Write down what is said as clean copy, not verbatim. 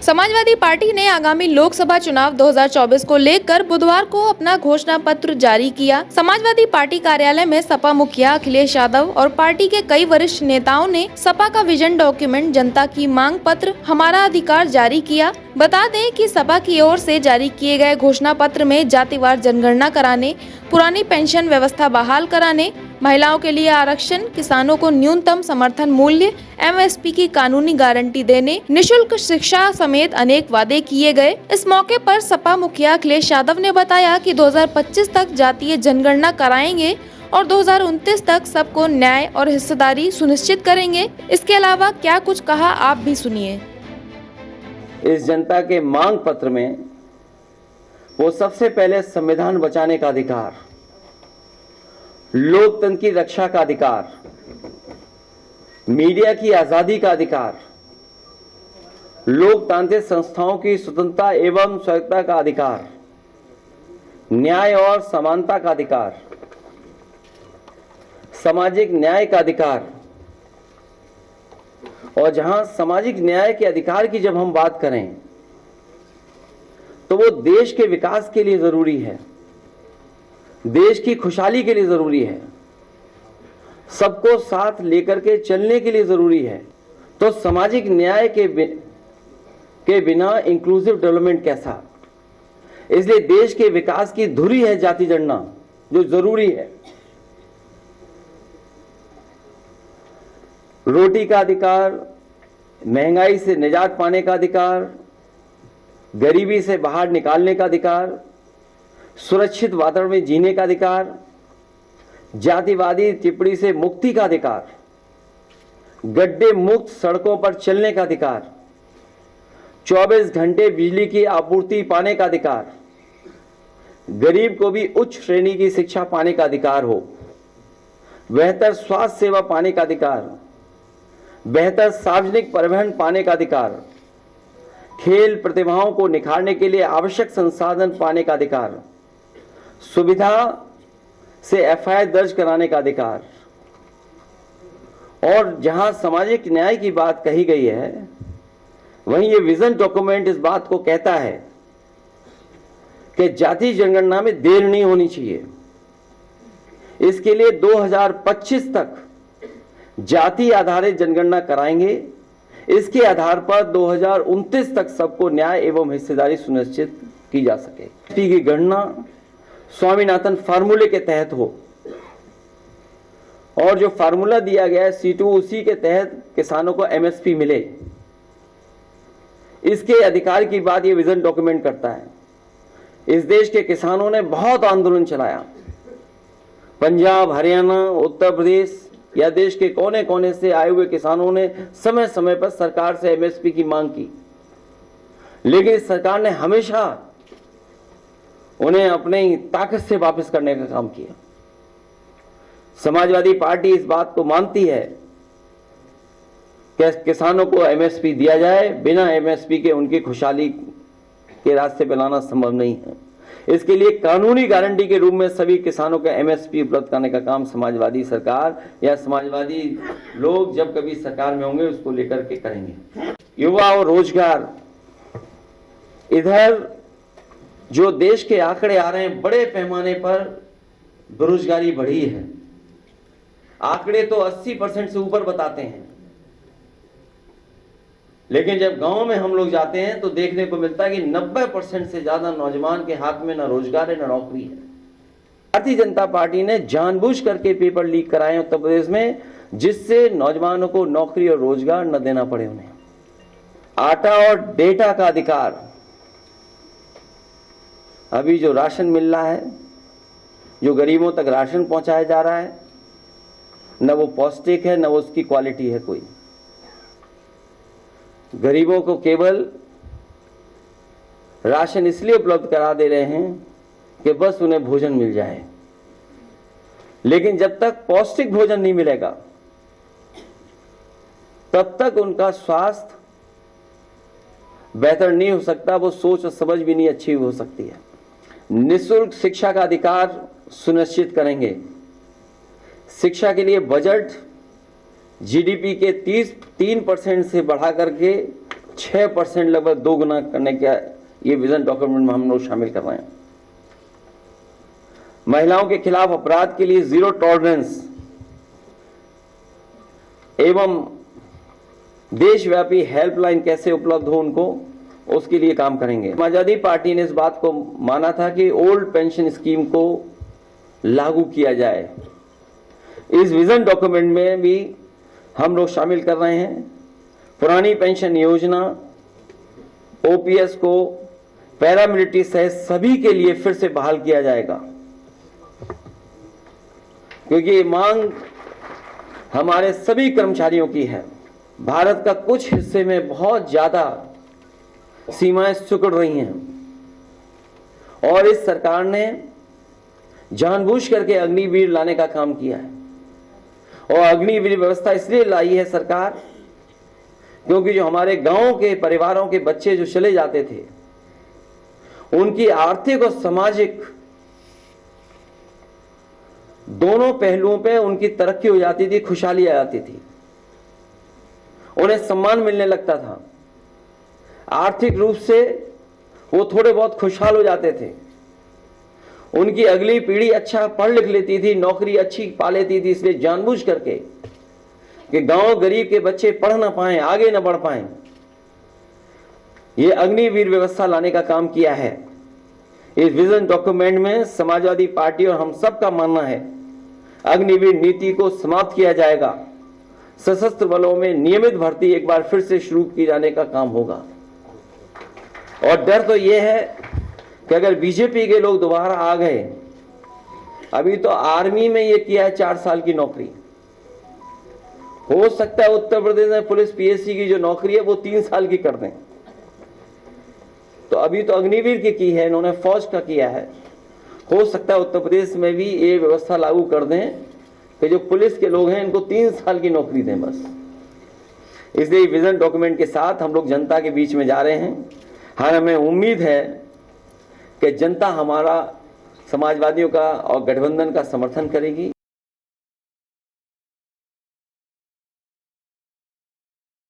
Samajwadi party ने आगामी लोकसभा चुनाव 2024 को लेकर बुधवार को अपना घोषणा पत्र जारी किया। समाजवादी पार्टी कार्यालय में सपा मुखिया अखिलेश यादव और पार्टी के कई वरिष्ठ नेताओं ने सपा का विजन डॉक्यूमेंट, जनता की मांग पत्र, हमारा अधिकार जारी किया। बता दें कि सपा की ओर से जारी किए गए घोषणा पत्र में जातिवार जनगणना कराने, पुरानी पेंशन व्यवस्था बहाल कराने, महिलाओं के लिए आरक्षण, किसानों को न्यूनतम समर्थन मूल्य MSP की कानूनी गारंटी देने, निशुल्क शिक्षा समेत अनेक वादे किए गए। इस मौके पर सपा मुखिया अखिलेश यादव ने बताया कि 2025 तक जातीय जनगणना कराएंगे और 2029 तक सबको न्याय और हिस्सेदारी सुनिश्चित करेंगे। इसके अलावा क्या कुछ कहा, आप भी सुनिए। इस जनता के मांग पत्र में वो सबसे पहले संविधान बचाने का अधिकार, लोकतंत्र की रक्षा का अधिकार, मीडिया की आजादी का अधिकार, लोकतांत्रिक संस्थाओं की स्वतंत्रता एवं स्वायत्तता का अधिकार, न्याय और समानता का अधिकार, सामाजिक न्याय का अधिकार। और जहां सामाजिक न्याय के अधिकार की जब हम बात करें तो वो देश के विकास के लिए जरूरी है, देश की खुशहाली के लिए जरूरी है, सबको साथ लेकर के चलने के लिए जरूरी है। तो सामाजिक न्याय के बिना इंक्लूसिव डेवलपमेंट कैसा? इसलिए देश के विकास की धुरी है जाति जनगणना, जो जरूरी है। रोटी का अधिकार, महंगाई से निजात पाने का अधिकार, गरीबी से बाहर निकालने का अधिकार, सुरक्षित वातावरण में जीने का अधिकार, जातिवादी टिप्पणी से मुक्ति का अधिकार, गड्ढे मुक्त सड़कों पर चलने का अधिकार, 24 घंटे बिजली की आपूर्ति पाने का अधिकार, गरीब को भी उच्च श्रेणी की शिक्षा पाने का अधिकार हो, बेहतर स्वास्थ्य सेवा पाने का अधिकार, बेहतर सार्वजनिक परिवहन पाने का अधिकार, खेल प्रतिभाओं को निखारने के लिए आवश्यक संसाधन पाने का अधिकार, सुविधा से FIR दर्ज कराने का अधिकार। और जहां सामाजिक न्याय की बात कही गई है, वहीं ये विजन डॉक्यूमेंट इस बात को कहता है कि जातीय जनगणना में देर नहीं होनी चाहिए। इसके लिए 2025 तक जाति आधारित जनगणना कराएंगे। इसके आधार पर 2029 तक सबको न्याय एवं हिस्सेदारी सुनिश्चित की जा सके। की गणना स्वामीनाथन फार्मूले के तहत हो और जो फार्मूला दिया गया है C2, उसी के तहत किसानों को MSP मिले। इसके अधिकार की बात ये विजन डॉक्यूमेंट करता है। इस देश के किसानों ने बहुत आंदोलन चलाया। पंजाब, हरियाणा, उत्तर प्रदेश या देश के कोने कोने से आए हुए किसानों ने समय समय पर सरकार से MSP की मांग की, लेकिन इस सरकार ने हमेशा उन्हें अपनी ताकत से वापस करने का काम किया। समाजवादी पार्टी इस बात को मानती है कि किसानों को MSP दिया जाए। बिना MSP के उनकी खुशहाली के रास्ते पे लाना संभव नहीं है। इसके लिए कानूनी गारंटी के रूप में सभी किसानों को MSP उपलब्ध कराने का काम समाजवादी सरकार या समाजवादी लोग जब कभी सरकार में होंगे उसको लेकर के करेंगे। युवा और रोजगार, इधर जो देश के आंकड़े आ रहे हैं, बड़े पैमाने पर बेरोजगारी बढ़ी है। आंकड़े तो 80% से ऊपर बताते हैं, लेकिन जब गांव में हम लोग जाते हैं तो देखने को मिलता है कि 90% से ज्यादा नौजवान के हाथ में न रोजगार है न नौकरी है। भारतीय जनता पार्टी ने जानबूझ करके पेपर लीक कराए उत्तर प्रदेश में, जिससे नौजवानों को नौकरी और रोजगार न देना पड़े उन्हें। आटा और डेटा का अधिकार, अभी जो राशन मिल रहा है, जो गरीबों तक राशन पहुंचाया जा रहा है, न वो पौष्टिक है न वो उसकी क्वालिटी है कोई। गरीबों को केवल राशन इसलिए उपलब्ध करा दे रहे हैं कि बस उन्हें भोजन मिल जाए, लेकिन जब तक पौष्टिक भोजन नहीं मिलेगा तब तक उनका स्वास्थ्य बेहतर नहीं हो सकता, वो सोच और समझ भी नहीं अच्छी हो सकती है। निःशुल्क शिक्षा का अधिकार सुनिश्चित करेंगे। शिक्षा के लिए बजट GDP के 3% से बढ़ा करके 6% लगभग 2 गुना करने का ये विजन डॉक्यूमेंट में हम लोग शामिल कर रहे हैं। महिलाओं के खिलाफ अपराध के लिए जीरो टॉलरेंस एवं देशव्यापी हेल्पलाइन कैसे उपलब्ध हो उनको, उसके लिए काम करेंगे। समाजवादी पार्टी ने इस बात को माना था कि ओल्ड पेंशन स्कीम को लागू किया जाए। इस विजन डॉक्यूमेंट में भी हम लोग शामिल कर रहे हैं। पुरानी पेंशन योजना, ओपीएस को पैरामिलिट्री सहित सभी के लिए फिर से बहाल किया जाएगा, क्योंकि ये मांग हमारे सभी कर्मचारियों की है। भारत का कुछ हिस्से में बहुत ज्यादा सीमाएं सिकुड़ रही हैं और इस सरकार ने जानबूझ करके अग्निवीर लाने का काम किया है। और अग्निवीर व्यवस्था इसलिए लाई है सरकार क्योंकि जो हमारे गांव के परिवारों के बच्चे जो चले जाते थे, उनकी आर्थिक और सामाजिक दोनों पहलुओं पे उनकी तरक्की हो जाती थी, खुशहाली आ जाती थी, उन्हें सम्मान मिलने लगता था, आर्थिक रूप से वो थोड़े बहुत खुशहाल हो जाते थे, उनकी अगली पीढ़ी अच्छा पढ़ लिख लेती थी, नौकरी अच्छी पा लेती थी। इसलिए जानबूझ करके कि गांव गरीब के बच्चे पढ़ ना पाएं, आगे ना बढ़ पाएं, ये अग्निवीर व्यवस्था लाने का काम किया है। इस विजन डॉक्यूमेंट में समाजवादी पार्टी और हम सब का मानना है अग्निवीर नीति को समाप्त किया जाएगा। सशस्त्र बलों में नियमित भर्ती एक बार फिर से शुरू की जाने का काम होगा। और डर तो यह है कि अगर बीजेपी के लोग दोबारा आ गए, अभी तो आर्मी में ये किया है 4 साल की नौकरी, हो सकता है उत्तर प्रदेश में पुलिस पीएससी की जो नौकरी है वो 3 साल की कर दें। तो अभी तो अग्निवीर की है इन्होंने, फौज का किया है, हो सकता है उत्तर प्रदेश में भी ये व्यवस्था लागू कर दें कि जो पुलिस के लोग हैं इनको 3 साल की नौकरी दें बस। इसलिए विजन डॉक्यूमेंट के साथ हम लोग जनता के बीच में जा रहे हैं। हाँ, हमें उम्मीद है कि जनता हमारा समाजवादियों का और गठबंधन का समर्थन करेगी।